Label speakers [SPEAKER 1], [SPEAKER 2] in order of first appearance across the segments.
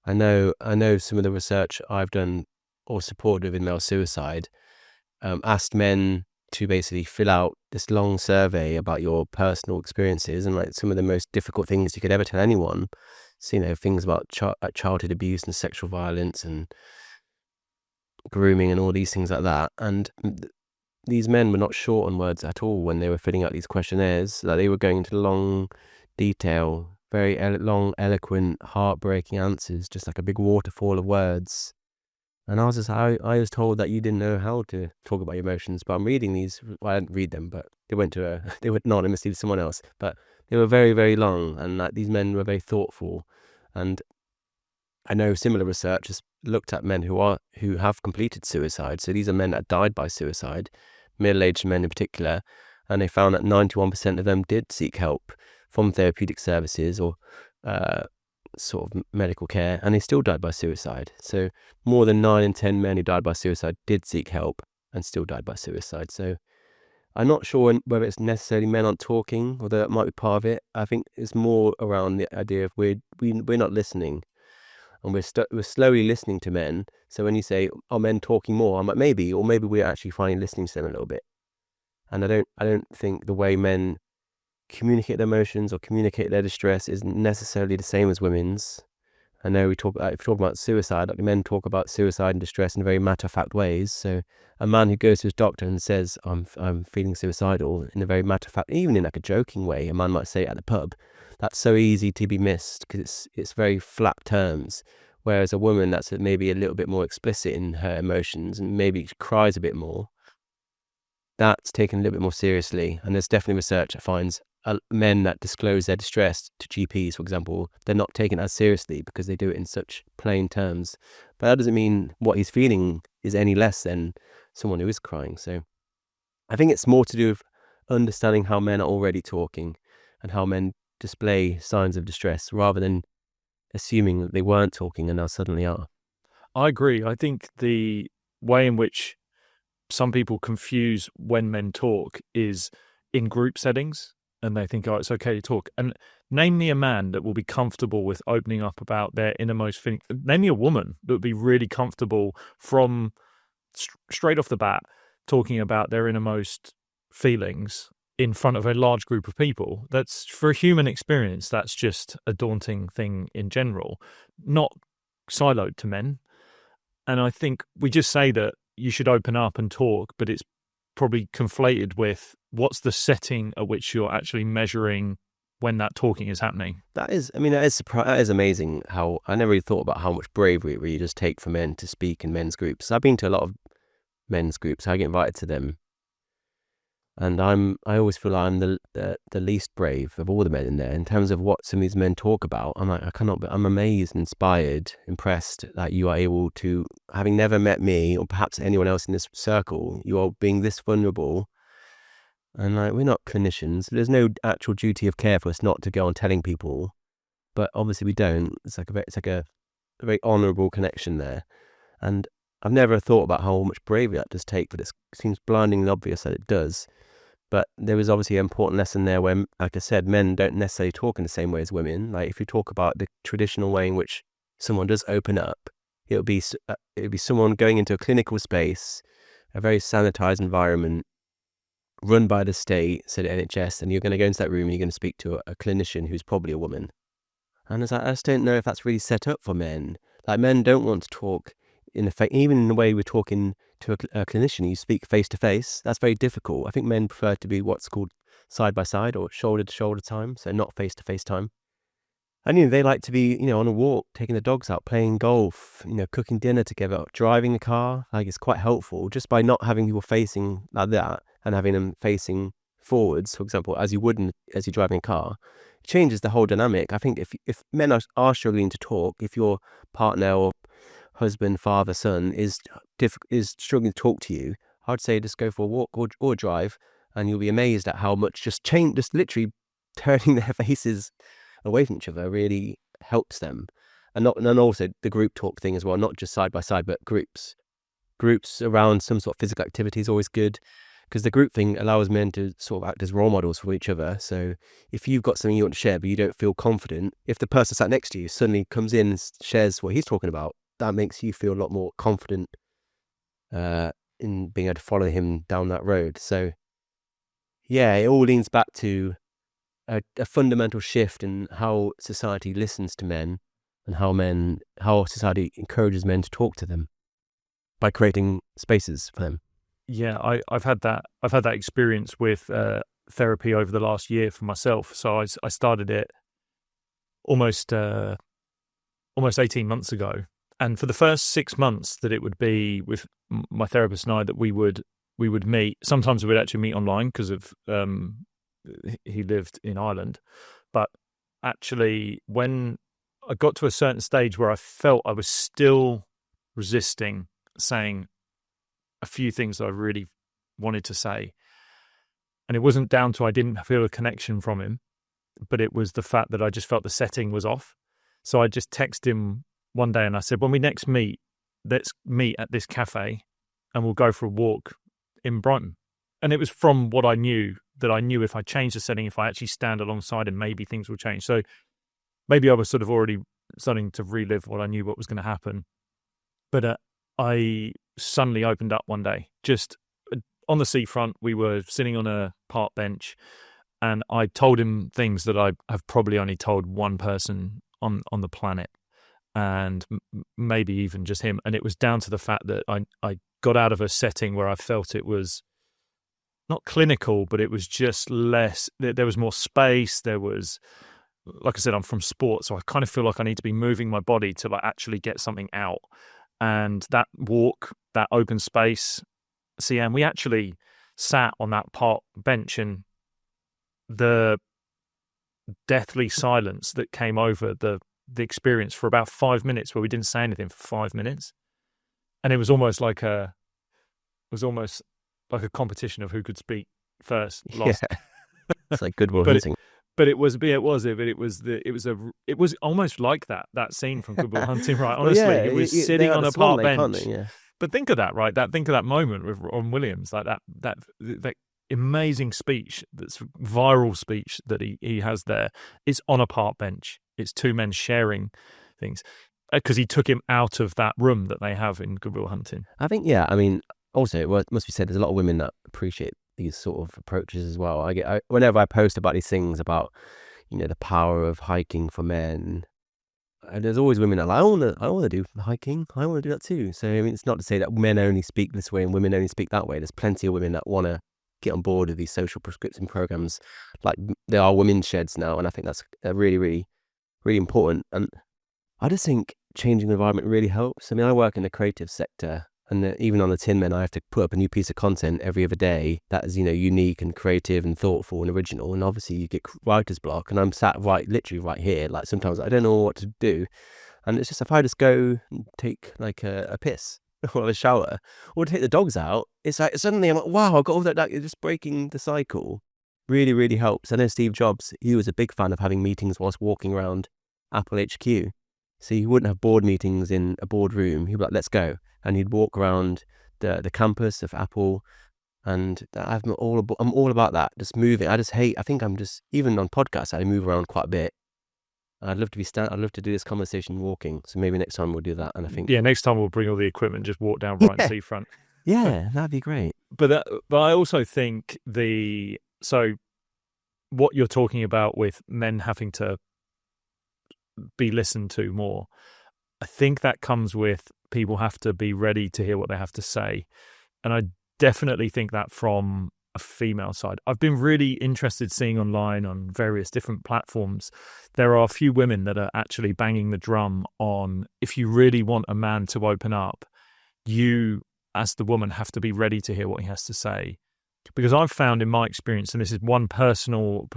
[SPEAKER 1] I know some of the research I've done or supported with male suicide asked men to basically fill out this long survey about your personal experiences and like some of the most difficult things you could ever tell anyone. So, things about childhood abuse and sexual violence and grooming and all these things like that. And these men were not short on words at all when they were filling out these questionnaires. Like they were going into long detail, very long, eloquent, heartbreaking answers, just like a big waterfall of words. And I was told that you didn't know how to talk about your emotions, but I'm reading these. Well, I didn't read them, but they went anonymously to someone else. But they were very, very long, and like these men were very thoughtful. And I know similar research has looked at men who have completed suicide. So these are men that died by suicide, middle-aged men in particular, and they found that 91% of them did seek help from therapeutic services or sort of medical care, and they still died by suicide. So more than 9 in 10 men who died by suicide did seek help and still died by suicide. So I'm not sure whether it's necessarily men aren't talking, although that might be part of it. I think it's more around the idea of we're not listening, and we're slowly listening to men. So when you say, "Are men talking more?" I'm like, maybe, or maybe we're actually finally listening to them a little bit. And I don't think the way men communicate their emotions or communicate their distress is necessarily the same as women's. I know if we talk about suicide, like men talk about suicide and distress in very matter-of-fact ways. So a man who goes to his doctor and says, I'm feeling suicidal, in a very matter-of-fact, even in like a joking way, a man might say at the pub, that's so easy to be missed because it's very flat terms. Whereas a woman that's maybe a little bit more explicit in her emotions and maybe cries a bit more, that's taken a little bit more seriously. And there's definitely research that finds men that disclose their distress to GPs, for example, they're not taken as seriously because they do it in such plain terms. But that doesn't mean what he's feeling is any less than someone who is crying. So I think it's more to do with understanding how men are already talking and how men display signs of distress rather than assuming that they weren't talking and now suddenly are.
[SPEAKER 2] I agree. I think the way in which some people confuse when men talk is in group settings, and they think, oh, it's okay to talk. And name me a man that will be comfortable with opening up about their innermost feelings. Name me a woman that would be really comfortable from straight off the bat talking about their innermost feelings in front of a large group of people. That's, for a human experience, that's just a daunting thing in general, not siloed to men. And I think we just say that you should open up and talk, but it's probably conflated with what's the setting at which you're actually measuring when that talking is happening.
[SPEAKER 1] That is amazing how I never really thought about how much bravery it really does take for men to speak in men's groups. I've been to a lot of men's groups. I get invited to them, and I always feel like I'm the least brave of all the men in there in terms of what some of these men talk about. I'm amazed, inspired, impressed that you are able to, having never met me or perhaps anyone else in this circle, you are being this vulnerable. And like, we're not clinicians. There's no actual duty of care for us not to go on telling people, but obviously we don't. It's like a very honourable connection there. And I've never thought about how much bravery that does take, but it seems blindingly obvious that it does. But there was obviously an important lesson there where, like I said, men don't necessarily talk in the same way as women. Like if you talk about the traditional way in which someone does open up, it would be someone going into a clinical space, a very sanitized environment, run by the state, so the NHS, and you're going to go into that room and you're going to speak to a clinician who's probably a woman. And it's like, I just don't know if that's really set up for men. Like men don't want to talk even in the way we're talking to a clinician. You speak face to face. That's very difficult. I think men prefer to be what's called side by side or shoulder to shoulder time, so not face to face time. And they like to be on a walk, taking the dogs out, playing golf, cooking dinner together, driving a car. Like it's quite helpful just by not having people facing like that and having them facing forwards, for example, as you would as you're driving a car. It changes the whole dynamic. I think if men are struggling to talk, if your partner or husband, father, son is struggling to talk to you, I'd say just go for a walk or a drive, and you'll be amazed at how much just literally turning their faces away from each other really helps them. And also the group talk thing as well, not just side by side, but groups around some sort of physical activity is always good. because the group thing allows men to sort of act as role models for each other. So if you've got something you want to share, but you don't feel confident, if the person sat next to you suddenly comes in and shares what he's talking about, that makes you feel a lot more confident in being able to follow him down that road. So yeah, it all leans back to a fundamental shift in how society listens to men and how society encourages men to talk to them by creating spaces for them.
[SPEAKER 2] Yeah, I've had that experience with therapy over the last year for myself. So I started it almost 18 months ago, and for the first 6 months that it would be with my therapist and I that we would meet. Sometimes we would actually meet online because of he lived in Ireland, but actually when I got to a certain stage where I felt I was still resisting saying a few things that I really wanted to say. And it wasn't down to I didn't feel a connection from him, but it was the fact that I just felt the setting was off. So I just texted him one day and I said, when we next meet, let's meet at this cafe and we'll go for a walk in Brighton. And it was from what I knew, that I knew if I change the setting, if I actually stand alongside him, maybe things will change. So maybe I was sort of already starting to relive what I knew what was going to happen. But I suddenly opened up one day, just on the seafront. We were sitting on a park bench and I told him things that I have probably only told one person on the planet, and maybe even just him. And it was down to the fact that I got out of a setting where I felt it was not clinical, but it was just less, there was more space. There was, like I said, I'm from sport, so I kind of feel like I need to be moving my body to like actually get something out. And that walk, that open space, and we actually sat on that park bench, and the deathly silence that came over the experience for about 5 minutes, where we didn't say anything for 5 minutes, and it was almost like a competition of who could speak first. Lost.
[SPEAKER 1] Yeah, it's like Good Will
[SPEAKER 2] But
[SPEAKER 1] Hunting.
[SPEAKER 2] it was almost like that scene from Good Will Hunting, right? Honestly,
[SPEAKER 1] Well, yeah,
[SPEAKER 2] it was
[SPEAKER 1] they
[SPEAKER 2] sitting
[SPEAKER 1] are
[SPEAKER 2] on
[SPEAKER 1] the
[SPEAKER 2] a
[SPEAKER 1] Swan
[SPEAKER 2] park
[SPEAKER 1] Lake, aren't
[SPEAKER 2] bench.
[SPEAKER 1] they? Yeah.
[SPEAKER 2] But think of that, right? Think of that moment with Ron Williams, like that amazing speech, that's viral speech that he has there. It's on a park bench. It's two men sharing things, because he took him out of that room that they have in Good Will Hunting.
[SPEAKER 1] I think, yeah, I mean, also, it must be said, there's a lot of women that appreciate these sort of approaches as well. Whenever I post about these things about, the power of hiking for men, and there's always women that are like, I want to do hiking. I want to do that too. So, I mean, it's not to say that men only speak this way and women only speak that way. There's plenty of women that want to get on board with these social prescription programs. Like, there are women's sheds now, and I think that's really, really, really important. And I just think changing the environment really helps. I mean, I work in the creative sector, and even on the TinMen, I have to put up a new piece of content every other day that is, unique and creative and thoughtful and original. And obviously, you get writer's block, and I'm sat literally right here. Like, sometimes I don't know what to do, and it's just, if I just go and take like a piss or a shower or take the dogs out, it's like suddenly I'm like, wow, I've got all that. You're just breaking the cycle. Really, really helps. I know Steve Jobs, he was a big fan of having meetings whilst walking around Apple HQ. So he wouldn't have board meetings in a boardroom. He'd be like, let's go. And he'd walk around the campus of Apple. And I'm all about that, just moving. I think I'm just, even on podcasts, I move around quite a bit. I'd love to do this conversation walking. So maybe next time we'll do that. And I think,
[SPEAKER 2] yeah, next time we'll bring all the equipment, just walk down Brighton seafront.
[SPEAKER 1] Yeah, that'd be great.
[SPEAKER 2] But I also think so what you're talking about with men having to be listened to more, I think that comes with people have to be ready to hear what they have to say. And I definitely think that from a female side. I've been really interested seeing online on various different platforms, there are a few women that are actually banging the drum on, if you really want a man to open up, you as the woman have to be ready to hear what he has to say. Because I've found in my experience, and this is my own personal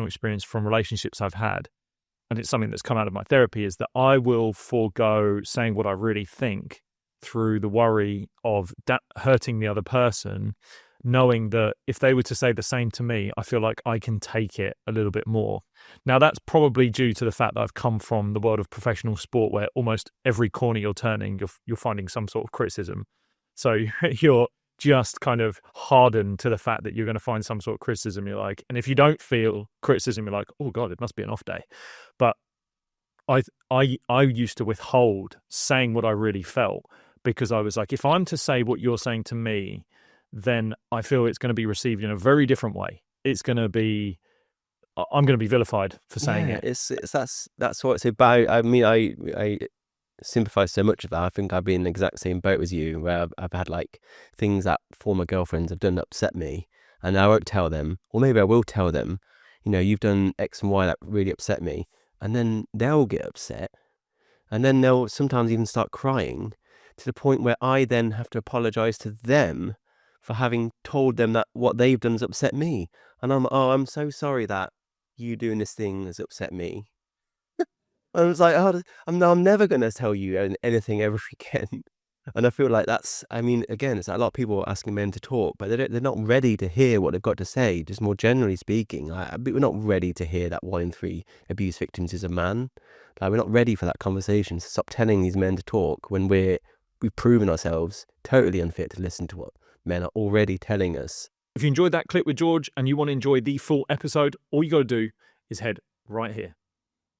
[SPEAKER 2] experience from relationships I've had, and it's something that's come out of my therapy, is that I will forego saying what I really think through the worry of hurting the other person, knowing that if they were to say the same to me, I feel like I can take it a little bit more. Now, that's probably due to the fact that I've come from the world of professional sport, where almost every corner you're turning, you're finding some sort of criticism. So you're just kind of hardened to the fact that you're going to find some sort of criticism you like. And if you don't feel criticism, you're like, oh God, it must be an off day. But I used to withhold saying what I really felt, because I was like, if I'm to say what you're saying to me, then I feel it's going to be received in a very different way. It's going to be, I'm going to be vilified for saying it.
[SPEAKER 1] It's that's what it's about. I mean, I sympathize so much of that. I think I've been in the exact same boat as you, where I've had like things that former girlfriends have done that upset me, and I won't tell them, or maybe I will tell them, you know, you've done X and Y that really upset me, and then they'll get upset, and then they'll sometimes even start crying, to the point where I then have to apologize to them for having told them that what they've done has upset me, and I'm so sorry that you doing this thing has upset me. I was like, "Oh, I'm never gonna tell you anything ever again." And I feel like that's, I mean, again, it's like a lot of people asking men to talk, but they're not ready to hear what they've got to say. Just more generally speaking, we're not ready to hear that 1 in 3 abuse victims is a man. Like, we're not ready for that conversation. So stop telling these men to talk when we've proven ourselves totally unfit to listen to what men are already telling us.
[SPEAKER 2] If you enjoyed that clip with George and you want to enjoy the full episode, all you got to do is head right here.